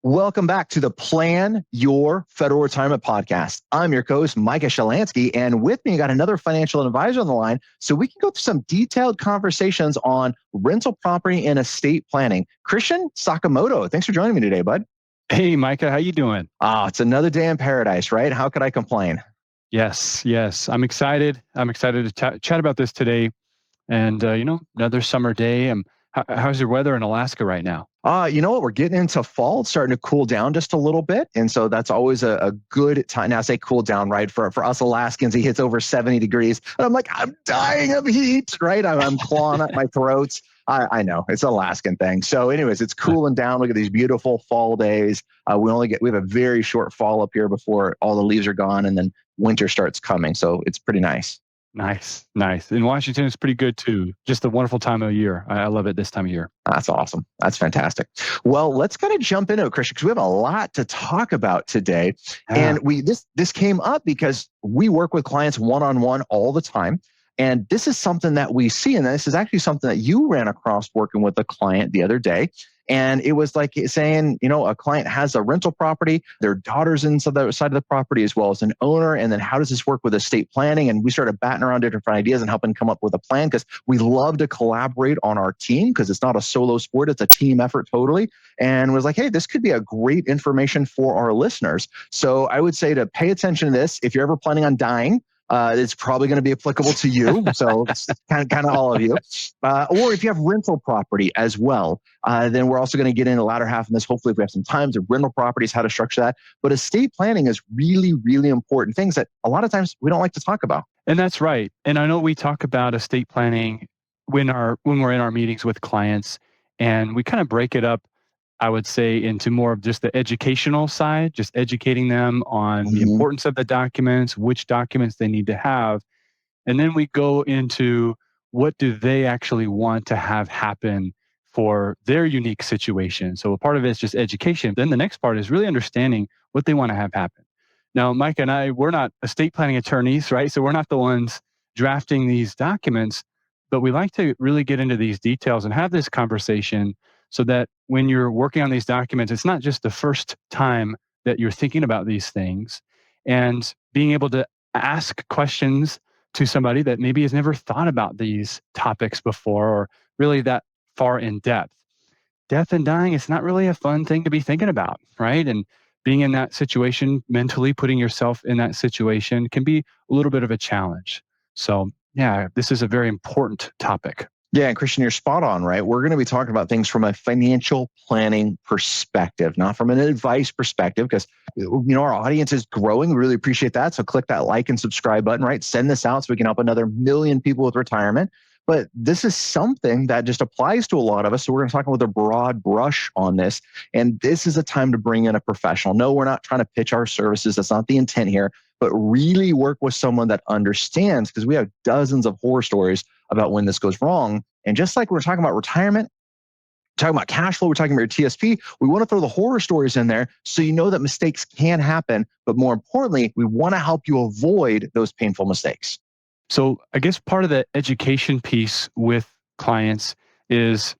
Welcome back to the Plan Your Federal Retirement Podcast. I'm your co-host, Micah Shalansky, and with me, I got another financial advisor on the line so we can go through some detailed conversations on rental property and estate planning. Christian Sakamoto, thanks for joining me today, bud. Hey, Micah, how you doing? It's another day in paradise, right? How could I complain? Yes. I'm excited. I'm excited to chat about this today. And, another summer day. How's your weather in Alaska right now? You know what? We're getting into fall. It's starting to cool down just a little bit. And so that's always a good time. Now, I say cool down, right? For us Alaskans, it hits over 70 degrees. And I'm like, I'm dying of heat, right? I'm clawing at my throat. I know it's an Alaskan thing. So anyways, it's cooling down. Look at these beautiful fall days. We have a very short fall up here before all the leaves are gone and then winter starts coming. So it's pretty nice. Nice. In Washington, it's pretty good too. Just a wonderful time of year. I love it this time of year. That's awesome. That's fantastic. Well, let's kind of jump into it, Christian, because we have a lot to talk about today. And this came up because we work with clients one-on-one all the time. And this is something that we see. And this is actually something that you ran across working with a client the other day. And it was like saying, a client has a rental property, their daughter's inside the side of the property as well as an owner. And then how does this work with estate planning? And we started batting around different ideas and helping come up with a plan because we love to collaborate on our team because it's not a solo sport. It's a team effort totally. And was like, hey, this could be a great information for our listeners. So I would say to pay attention to this. If you're ever planning on dying, it's probably going to be applicable to you. So it's kind of all of you. Or if you have rental property as well, then we're also going to get in the latter half of this. Hopefully, if we have some time to rental properties, how to structure that. But estate planning is really, really important things that a lot of times we don't like to talk about. And that's right. And I know we talk about estate planning when we're in our meetings with clients, and we kind of break it up, I would say, into more of just the educational side, just educating them on the importance of the documents, which documents they need to have. And then we go into what do they actually want to have happen for their unique situation. So a part of it is just education. Then the next part is really understanding what they want to have happen. Now, Mike and I, we're not estate planning attorneys, right? So we're not the ones drafting these documents, but we like to really get into these details and have this conversation so that when you're working on these documents, it's not just the first time that you're thinking about these things, and being able to ask questions to somebody that maybe has never thought about these topics before or really that far in depth. Death and dying, it's not really a fun thing to be thinking about, right? And being in that situation, mentally putting yourself in that situation can be a little bit of a challenge. So yeah, this is a very important topic. Yeah, and Christian, you're spot on, right? We're going to be talking about things from a financial planning perspective, not from an advice perspective, because our audience is growing. We really appreciate that. So click that like and subscribe button, right? Send this out so we can help another 1 million people with retirement. But this is something that just applies to a lot of us. So we're going to talk with a broad brush on this. And this is a time to bring in a professional. No, we're not trying to pitch our services. That's not the intent here. But really work with someone that understands, because we have dozens of horror stories about when this goes wrong. And just like we're talking about retirement, talking about cash flow, we're talking about your TSP, we want to throw the horror stories in there so you know that mistakes can happen. But more importantly, we want to help you avoid those painful mistakes. So I guess part of the education piece with clients is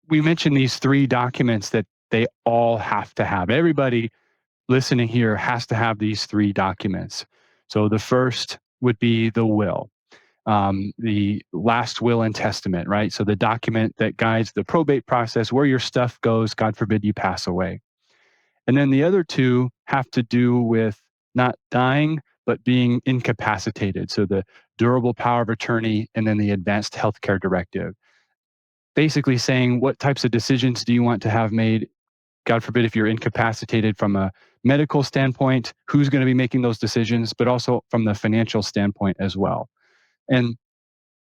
we mentioned these 3 documents that they all have to have. Everybody listening here has to have these 3 documents. So the first would be the will, the last will and testament, right? So the document that guides the probate process, where your stuff goes, God forbid you pass away. And then the other 2 have to do with not dying, but being incapacitated. So the durable power of attorney and then the advanced healthcare directive. Basically saying what types of decisions do you want to have made? God forbid if you're incapacitated from a medical standpoint, who's going to be making those decisions, but also from the financial standpoint as well. And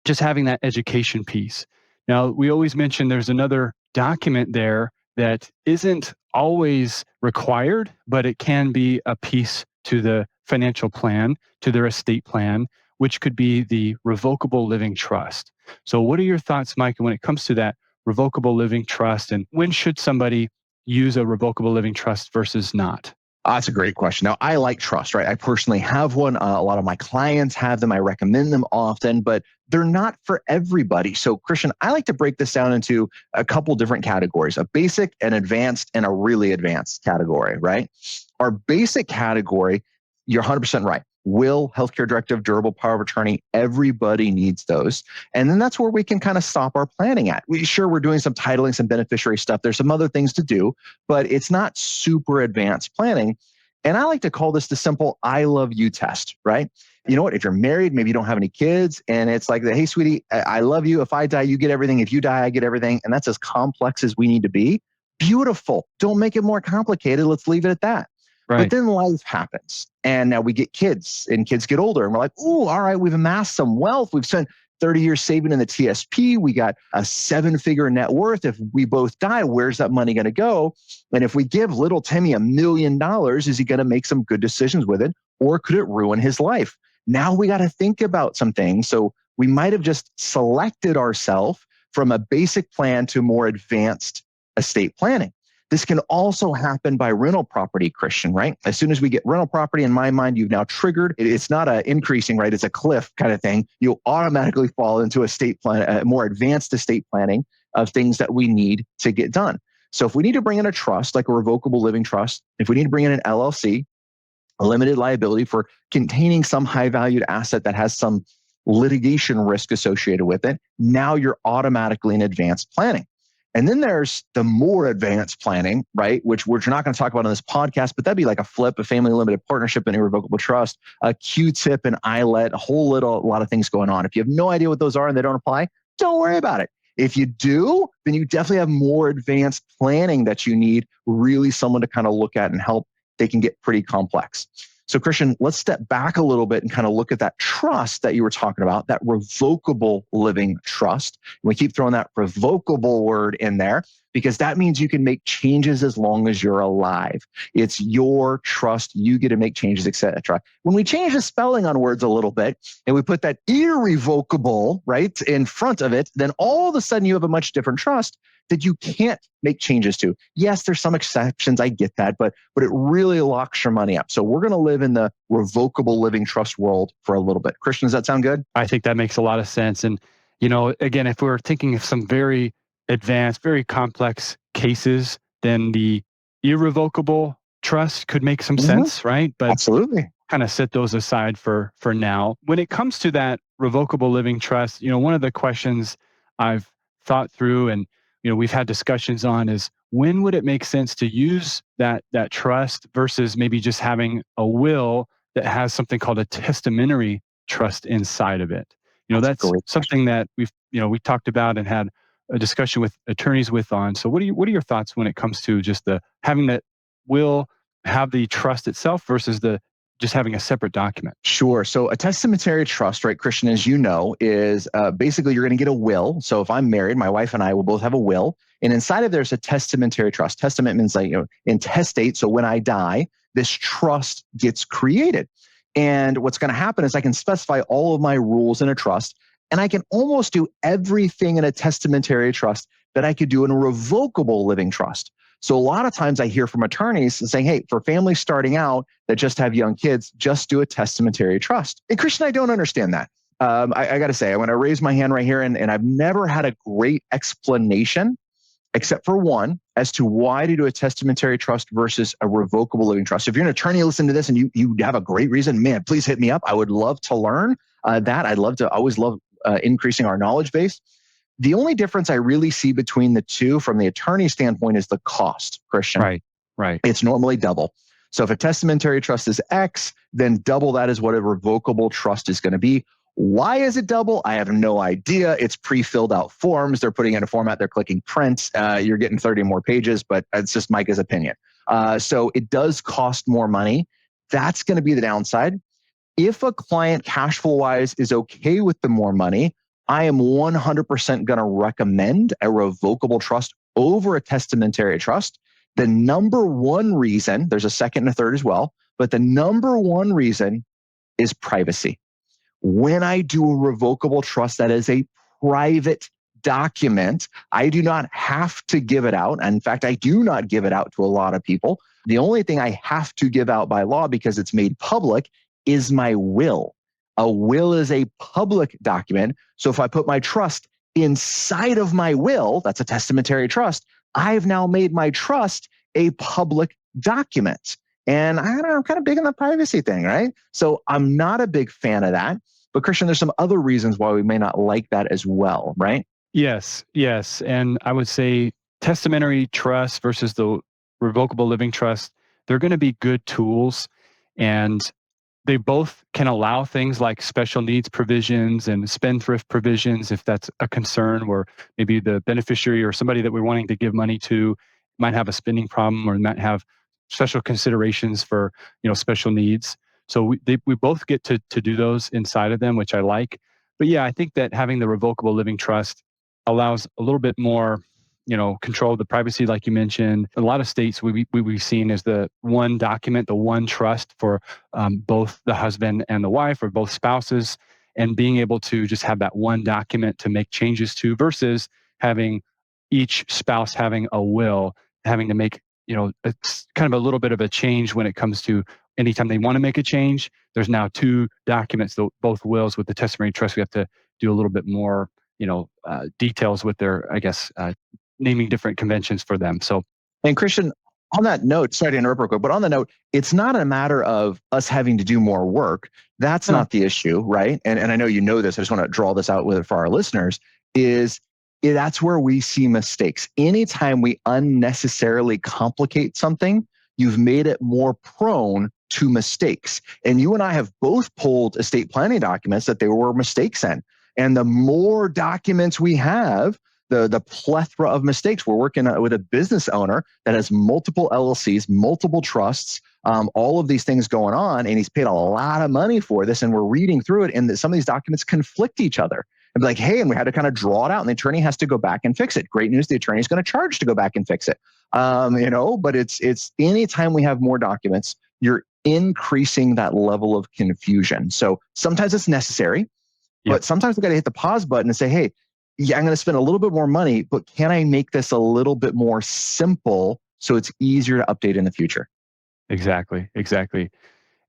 just having that education piece. Now, we always mention there's another document there that isn't always required, but it can be a piece to the financial plan, to their estate plan, which could be the revocable living trust. So what are your thoughts, Mike, when it comes to that revocable living trust, and when should somebody use a revocable living trust versus not? That's a great question. Now, I like trust, right? I personally have one. A lot of my clients have them. I recommend them often, but they're not for everybody. So, Christian, I like to break this down into a couple different categories: a basic, an advanced, and a really advanced category, right? Our basic category, you're 100% right. Will, healthcare directive, durable power of attorney, everybody needs those. And then that's where we can kind of stop our planning at. We're doing some titling, some beneficiary stuff. There's some other things to do, but it's not super advanced planning. And I like to call this the simple I love you test, right? You know what? If you're married, maybe you don't have any kids, and it's like, hey, sweetie, I love you. If I die, you get everything. If you die, I get everything. And that's as complex as we need to be. Beautiful. Don't make it more complicated. Let's leave it at that. But Right. then life happens, and now we get kids, and kids get older, and we're like, oh, all right, we've amassed some wealth. We've spent 30 years saving in the TSP. We got a 7-figure net worth. If we both die, where's that money going to go? And if we give little Timmy $1 million, is he going to make some good decisions with it? Or could it ruin his life? Now we got to think about some things. So we might have just selected ourselves from a basic plan to more advanced estate planning. This can also happen by rental property, Christian, right? As soon as we get rental property, in my mind, you've now triggered. It's not a increasing, right? It's a cliff kind of thing. You'll automatically fall into estate plan, a more advanced estate planning of things that we need to get done. So if we need to bring in a trust, like a revocable living trust, if we need to bring in an LLC, a limited liability for containing some high valued asset that has some litigation risk associated with it, now you're automatically in advanced planning. And then there's the more advanced planning, right? Which we're not going to talk about on this podcast, but that'd be like a flip, a family limited partnership, an irrevocable trust, a Q-tip, an ILET, a lot of things going on. If you have no idea what those are and they don't apply, don't worry about it. If you do, then you definitely have more advanced planning that you need, really someone to kind of look at and help. They can get pretty complex. So, Christian, let's step back a little bit and kind of look at that trust that you were talking about, that revocable living trust. And we keep throwing that revocable word in there because that means you can make changes as long as you're alive. It's your trust. You get to make changes, etc. When we change the spelling on words a little bit and we put that irrevocable, right, in front of it, then all of a sudden you have a much different trust that you can't make changes to. Yes, there's some exceptions. I get that, but it really locks your money up. So we're going to live in the revocable living trust world for a little bit. Christian, does that sound good? I think that makes a lot of sense. And, again, if we're thinking of some very advanced, very complex cases, then the irrevocable trust could make some sense, right? But absolutely, kind of set those aside for now. When it comes to that revocable living trust, one of the questions I've thought through and we've had discussions on is when would it make sense to use that trust versus maybe just having a will that has something called a testamentary trust inside of it. That's something that we talked about and had a discussion with attorneys with on. So what are your thoughts when it comes to just having that will have the trust itself versus just having a separate document? Sure. So a testamentary trust, right, Christian, as you know, is basically you're going to get a will. So if I'm married, my wife and I will both have a will. And inside of there's a testamentary trust. Testament means like, intestate. So when I die, this trust gets created. And what's going to happen is I can specify all of my rules in a trust, and I can almost do everything in a testamentary trust that I could do in a revocable living trust. So a lot of times I hear from attorneys saying, hey, for families starting out that just have young kids, just do a testamentary trust. And Christian, I don't understand that. I got to say, I'm going to raise my hand right here, and I've never had a great explanation, except for one, as to why to do a testamentary trust versus a revocable living trust. If you're an attorney, listen to this, and you have a great reason, man, please hit me up. I would love to learn that. I always love increasing our knowledge base. The only difference I really see between the two from the attorney standpoint is the cost, Christian. Right. It's normally double. So if a testamentary trust is X, then double that is what a revocable trust is going to be. Why is it double? I have no idea. It's pre-filled out forms. They're putting in a format. They're clicking print. You're getting 30 more pages, but it's just Micah's opinion. So it does cost more money. That's going to be the downside. If a client cash flow wise is okay with the more money, I am 100% going to recommend a revocable trust over a testamentary trust. The number one reason, there's a second and a third as well, but the number one reason is privacy. When I do a revocable trust, that is a private document. I do not have to give it out. In fact, I do not give it out to a lot of people. The only thing I have to give out by law, because it's made public, is my will. A will is a public document. So if I put my trust inside of my will, that's a testamentary trust, I've now made my trust a public document. And I don't know, I'm kind of big on the privacy thing, right? So I'm not a big fan of that. But Christian, there's some other reasons why we may not like that as well, right? Yes, yes. And I would say testamentary trust versus the revocable living trust, they're going to be good tools. And they both can allow things like special needs provisions and spendthrift provisions if that's a concern, where maybe the beneficiary or somebody that we're wanting to give money to might have a spending problem or might have special considerations for special needs. So we both get to do those inside of them, which I like. But yeah, I think that having the revocable living trust allows a little bit more control of the privacy, like you mentioned. A lot of states we've seen is the one document, the one trust for both the husband and the wife or both spouses, and being able to just have that one document to make changes to versus having each spouse having a will, having to make, it's kind of a little bit of a change when it comes to anytime they want to make a change. There's now two documents, both wills with the testamentary trust. We have to do a little bit more, details with their, I guess, naming different conventions for them. So, and Christian, on that note, sorry to interrupt real quick, but on the note, it's not a matter of us having to do more work. That's not the issue, right? And I know you know this. I just want to draw this out with it for our listeners. That's where we see mistakes. Anytime we unnecessarily complicate something, you've made it more prone to mistakes. And you and I have both pulled estate planning documents that there were mistakes in. And the more documents we have, the plethora of mistakes. We're working with a business owner that has multiple LLCs, multiple trusts, all of these things going on, and he's paid a lot of money for this. And we're reading through it, and some of these documents conflict each other. And be like, hey, and we had to kind of draw it out, and the attorney has to go back and fix it. Great news, the attorney is going to charge to go back and fix it. But it's anytime we have more documents, you're increasing that level of confusion. So sometimes it's necessary, but sometimes we got to hit the pause button and say, hey, yeah, I'm going to spend a little bit more money, but can I make this a little bit more simple so it's easier to update in the future? Exactly.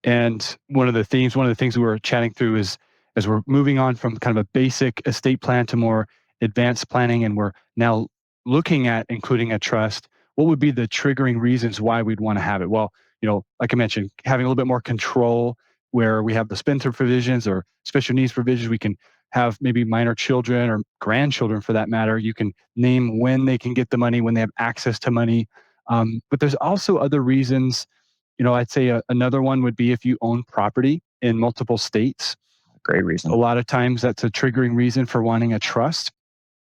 And one of the things we were chatting through is, as we're moving on from kind of a basic estate plan to more advanced planning, and we're now looking at including a trust, what would be the triggering reasons why we'd want to have it? Well, like I mentioned, having a little bit more control where we have the spendthrift provisions or special needs provisions. We can have maybe minor children or grandchildren for that matter. You can name when they can get the money, when they have access to money. But there's also other reasons. I'd say another one would be if you own property in multiple states. Great reason. A lot of times that's a triggering reason for wanting a trust.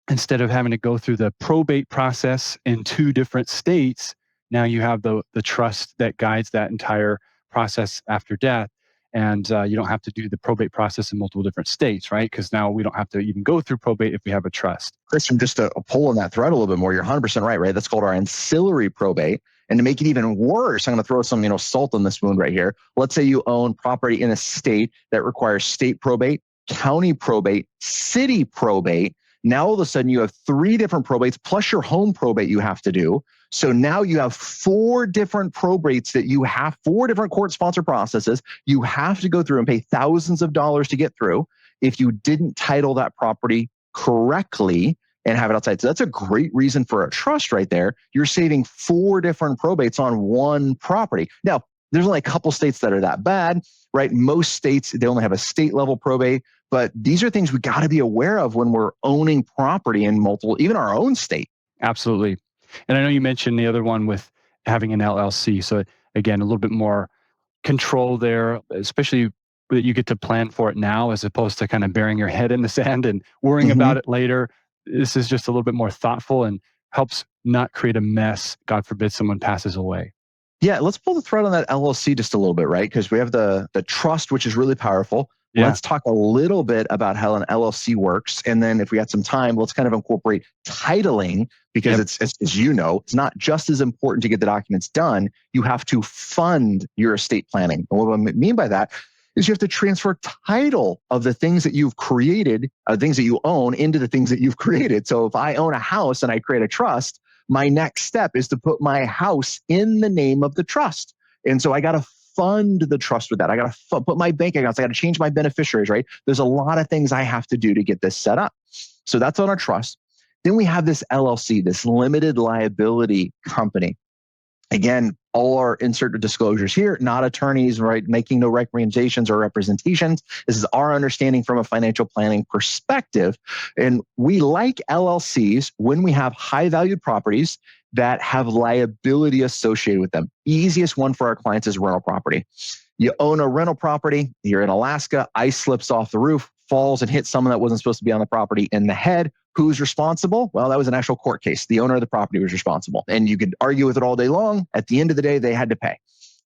Instead of having to go through the probate process in two different states, now you have the trust that guides that entire process after death. And you don't have to do the probate process in multiple different states, right? Because now we don't have to even go through probate if we have a trust. Christian, just to pull on that thread a little bit more, you're 100% right? That's called our ancillary probate. And to make it even worse, I'm going to throw some salt on this wound right here. Let's say you own property in a state that requires state probate, county probate, city probate. Now all of a sudden you have 3 different probates plus your home probate you have to do. So now you have 4 different probates that you have, 4 different court-sponsored processes you have to go through and pay thousands of dollars to get through if you didn't title that property correctly and have it outside. So that's a great reason for a trust right there. You're saving 4 different probates on one property. Now, there's only a couple states that are that bad, right? Most states, they only have a state-level probate. But these are things we got to be aware of when we're owning property in multiple, even our own state. Absolutely. And I know you mentioned the other one with having an LLC. So again, a little bit more control there, especially that you get to plan for it now as opposed to kind of burying your head in the sand and worrying about it later. This is just a little bit more thoughtful and helps not create a mess. God forbid someone passes away. Yeah, let's pull the thread on that LLC just a little bit, right? Because we have the trust, which is really powerful. Yeah. Let's talk a little bit about how an LLC works. And then if we got some time, let's kind of incorporate titling because it's, as you know, it's not just as important to get the documents done. You have to fund your estate planning. And what I mean by that is you have to transfer title of the things that you've created, things that you own, into the things that you've created. So if I own a house and I create a trust, my next step is to put my house in the name of the trust. And so I got to fund the trust with that. I got to put my bank accounts. I got to change my beneficiaries, right? There's a lot of things I have to do to get this set up. So that's on our trust. Then we have this LLC, this limited liability company. Again, all our insert disclosures here, not attorneys, right? Making no recommendations or representations. This is our understanding from a financial planning perspective. And we like LLCs when we have high valued properties that have liability associated with them. Easiest one for our clients is rental property. You own a rental property, you're in Alaska, ice slips off the roof, falls and hits someone that wasn't supposed to be on the property in the head. Who's responsible? Well, that was an actual court case. The owner of the property was responsible. And you could argue with it all day long. At the end of the day, they had to pay.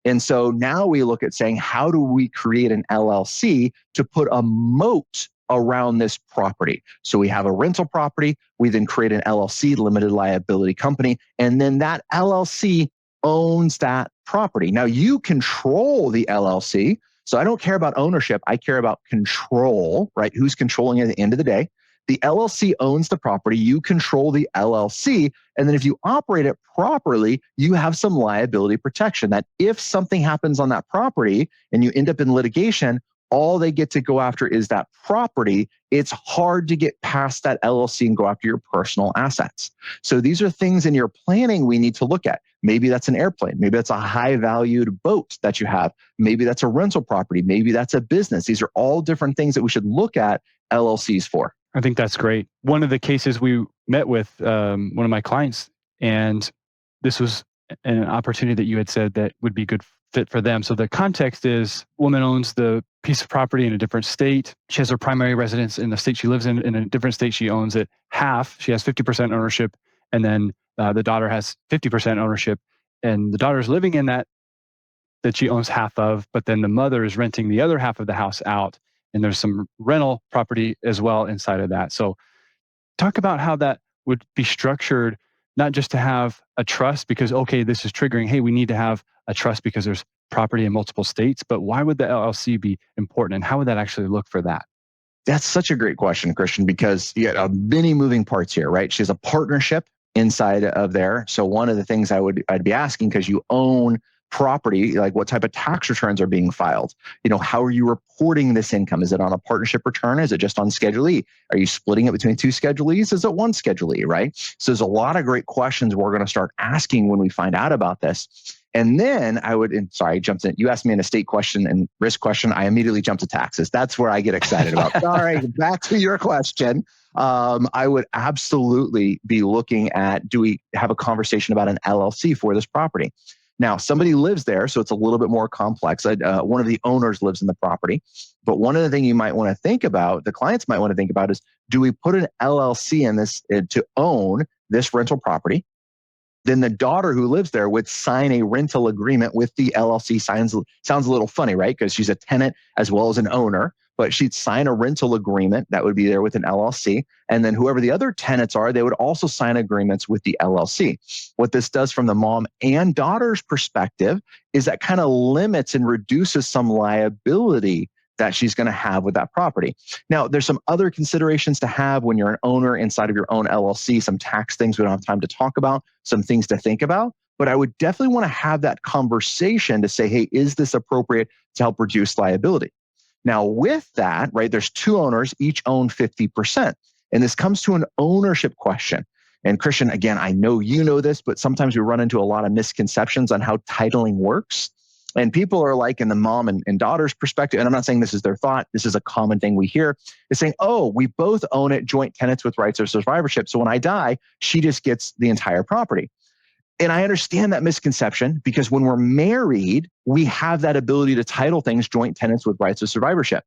And so now we look at saying, how do we create an LLC to put a moat around this property? So we have a rental property. We then create an LLC, limited liability company. And then that LLC owns that property. Now you control the LLC. So I don't care about ownership. I care about control, right? Who's controlling it at the end of the day? The LLC owns the property. You control the LLC. And then if you operate it properly, you have some liability protection that if something happens on that property and you end up in litigation, all they get to go after is that property. It's hard to get past that LLC and go after your personal assets. So these are things in your planning we need to look at. Maybe that's an airplane. Maybe that's a high valued boat that you have. Maybe that's a rental property. Maybe that's a business. These are all different things that we should look at LLCs for. I think that's great. One of the cases we met with one of my clients, and this was an opportunity that you had said that would be good fit for them. So the context is, woman owns the piece of property in a different state. She has her primary residence in the state she lives in a different state. She owns it half. She has 50% ownership, and then the daughter has 50% ownership, and the daughter is living in that she owns half of, but then the mother is renting the other half of the house out. And there's some rental property as well inside of that. So talk about how that would be structured, not just to have a trust because, okay, this is triggering, hey, we need to have a trust because there's property in multiple states, but why would the LLC be important and how would that actually look for that? That's such a great question, Christian, because you got many moving parts here, right? She's a partnership inside of there. So one of the things I'd be asking, because you own property, like what type of tax returns are being filed? How are you reporting this income? Is it on a partnership return? Is it just on Schedule E? Are you splitting it between two Schedule E's? Is it one Schedule E, right? So there's a lot of great questions we're going to start asking when we find out about this. And then I jumped in. You asked me an estate question and risk question. I immediately jumped to taxes. That's where I get excited about. All right, back to your question. I would absolutely be looking at, do we have a conversation about an LLC for this property? Now, somebody lives there, so it's a little bit more complex. One of the owners lives in the property. But one of the things you might want to think about, the clients might want to think about is, do we put an LLC in this to own this rental property? Then the daughter who lives there would sign a rental agreement with the LLC. Sounds a little funny, right? Because she's a tenant as well as an owner. But she'd sign a rental agreement that would be there with an LLC. And then whoever the other tenants are, they would also sign agreements with the LLC. What this does from the mom and daughter's perspective is that kind of limits and reduces some liability that she's going to have with that property. Now, there's some other considerations to have when you're an owner inside of your own LLC, some tax things we don't have time to talk about, some things to think about. But I would definitely want to have that conversation to say, hey, is this appropriate to help reduce liability? Now, with that, right, there's two owners, each own 50%. And this comes to an ownership question. And Christian, again, I know you know this, but sometimes we run into a lot of misconceptions on how titling works. And people are like, in the mom and daughter's perspective, and I'm not saying this is their thought, this is a common thing we hear, is saying, oh, we both own it, joint tenants with rights of survivorship. So when I die, she just gets the entire property. And I understand that misconception because when we're married, we have that ability to title things joint tenants with rights of survivorship.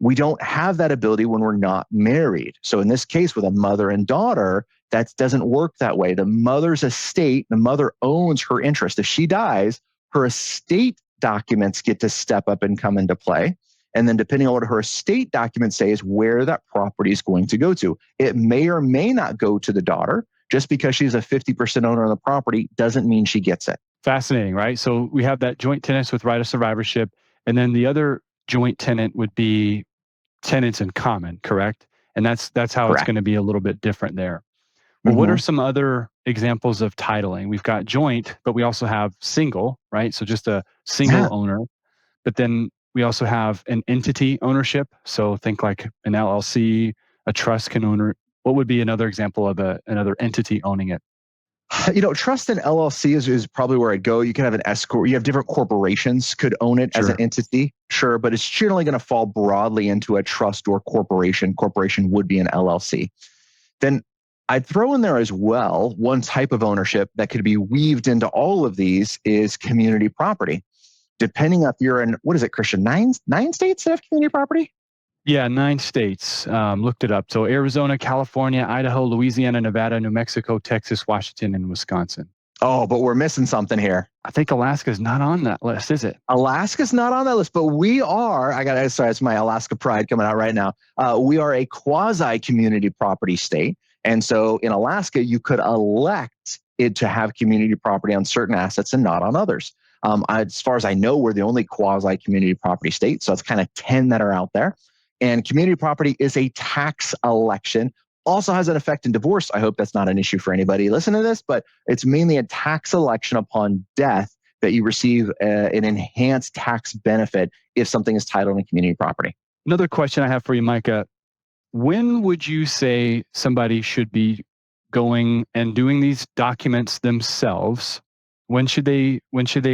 We don't have that ability when we're not married. So in this case, with a mother and daughter, that doesn't work that way. The mother's estate, the mother owns her interest. If she dies, her estate documents get to step up and come into play. And then depending on what her estate documents say is where that property is going to go to. It may or may not go to the daughter. Just because she's a 50% owner of the property doesn't mean she gets it. Fascinating, right? So we have that joint tenants with right of survivorship. And then the other joint tenant would be tenants in common, correct? And that's how it's Correct. going to be a little bit different there. Well, what are Hmm. some other examples of titling? We've got joint, but we also have single, right? So just a single Yeah. owner. But then we also have an entity ownership. So think like an LLC, a trust can own. What would be another example of another entity owning it? Trust and LLC is probably where I'd go. You can have an S corp. You have different corporations could own it as an Sure. entity, sure, but it's generally going to fall broadly into a trust or corporation. Corporation would be an LLC. Then I'd throw in there as well one type of ownership that could be weaved into all of these is community property. Depending if you're in, what is it, Christian? Nine states that have community property? Yeah, 9 states. Looked it up. So Arizona, California, Idaho, Louisiana, Nevada, New Mexico, Texas, Washington, and Wisconsin. Oh, but we're missing something here. I think Alaska is not on that list, is it? Alaska's not on that list, but we are. Sorry, it's my Alaska pride coming out right now. We are a quasi community property state. And so in Alaska, you could elect it to have community property on certain assets and not on others. As far as I know, we're the only quasi community property state. So it's kind of 10 that are out there. And community property is a tax election. Also has an effect in divorce. I hope that's not an issue for anybody listening to this, but it's mainly a tax election upon death that you receive an enhanced tax benefit if something is titled in community property. Another question I have for you, Micah. When would you say somebody should be going and doing these documents themselves? When should they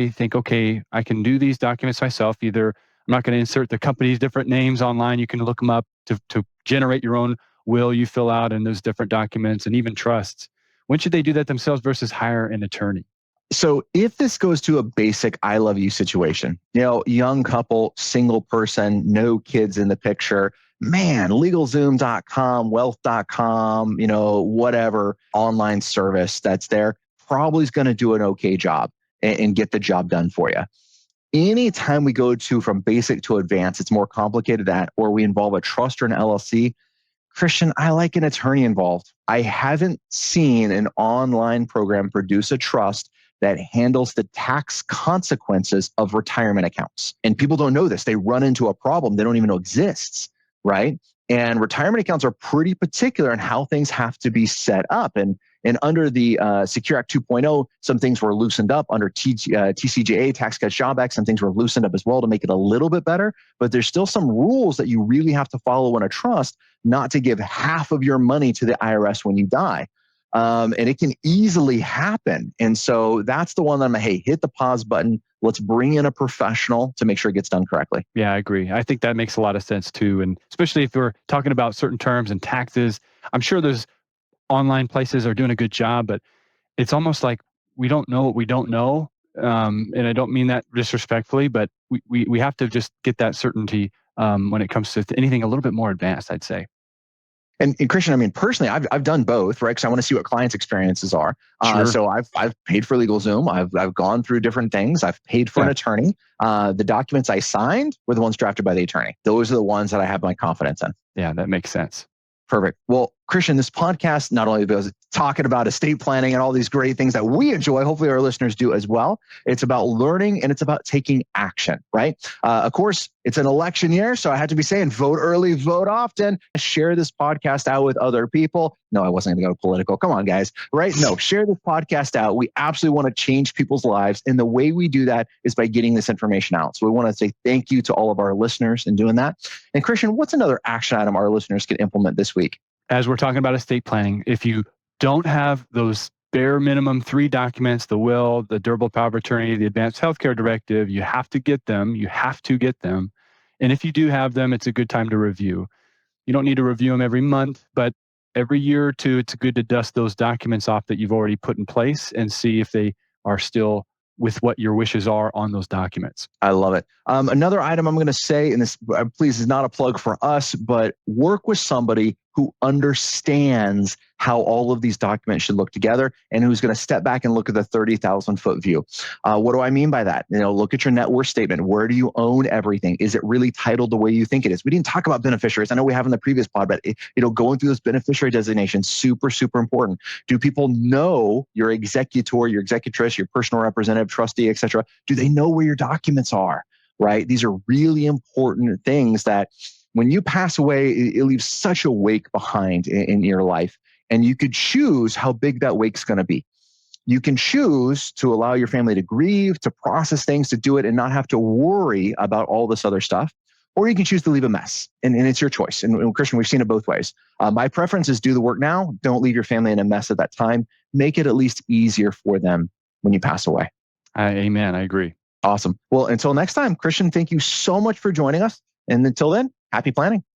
think, okay, I can do these documents myself? Either I'm not going to insert the company's different names online. You can look them up to generate your own will you fill out in those different documents and even trusts. When should they do that themselves versus hire an attorney? So if this goes to a basic I love you situation, young couple, single person, no kids in the picture, man, legalzoom.com, wealth.com, whatever online service that's there probably is going to do an okay job and get the job done for you. Anytime we go to from basic to advanced, it's more complicated that, or we involve a trust or an LLC. Christian, I like an attorney involved. I haven't seen an online program produce a trust that handles the tax consequences of retirement accounts. And people don't know this. They run into a problem they don't even know exists, right? And retirement accounts are pretty particular in how things have to be set up. And under the Secure Act 2.0, some things were loosened up. Under TCJA, Tax Cuts Job Act, some things were loosened up as well to make it a little bit better. But there's still some rules that you really have to follow in a trust, not to give half of your money to the IRS when you die. And it can easily happen. And so that's the one that I'm like, hey, hit the pause button. Let's bring in a professional to make sure it gets done correctly. Yeah, I agree. I think that makes a lot of sense too. And especially if we're talking about certain terms and taxes, I'm sure there's online places are doing a good job, but it's almost like we don't know what we don't know. And I don't mean that disrespectfully, but we have to just get that certainty when it comes to anything a little bit more advanced, I'd say. And Christian, I mean, personally, I've done both, right? Because I want to see what clients' experiences are. Sure. So I've paid for LegalZoom. I've gone through different things. I've paid for an attorney. The documents I signed were the ones drafted by the attorney. Those are the ones that I have my confidence in. Yeah, that makes sense. Perfect. Well, Christian, this podcast not only goes talking about estate planning and all these great things that we enjoy, hopefully our listeners do as well. It's about learning and it's about taking action, right? Of course, it's an election year, so I had to be saying vote early, vote often. Share this podcast out with other people. No, I wasn't going to go political. Come on, guys, right? No, share this podcast out. We absolutely want to change people's lives. And the way we do that is by getting this information out. So we want to say thank you to all of our listeners in doing that. And Christian, what's another action item our listeners can implement this week? As we're talking about estate planning, if you don't have those bare minimum 3 documents, the will, the durable power of attorney, the advanced healthcare directive, you have to get them. You have to get them. And if you do have them, it's a good time to review. You don't need to review them every month, but every year or two, it's good to dust those documents off that you've already put in place and see if they are still with what your wishes are on those documents. I love it. Another item I'm going to say, and this please is not a plug for us, but work with somebody who understands how all of these documents should look together and who's going to step back and look at the 30,000 foot view. What do I mean by that? Look at your net worth statement. Where do you own everything? Is it really titled the way you think it is? We didn't talk about beneficiaries. I know we have in the previous pod, but going through those beneficiary designations, super, super important. Do people know your executor, your executrix, your personal representative, trustee, et cetera? Do they know where your documents are? right? These are really important things that when you pass away, it leaves such a wake behind in your life. And you could choose how big that wake's going to be. You can choose to allow your family to grieve, to process things, to do it and not have to worry about all this other stuff. Or you can choose to leave a mess, and it's your choice. And Christian, we've seen it both ways. My preference is do the work now. Don't leave your family in a mess at that time. Make it at least easier for them when you pass away. Amen. I agree. Awesome. Well, until next time, Christian, thank you so much for joining us. And until then, happy planning.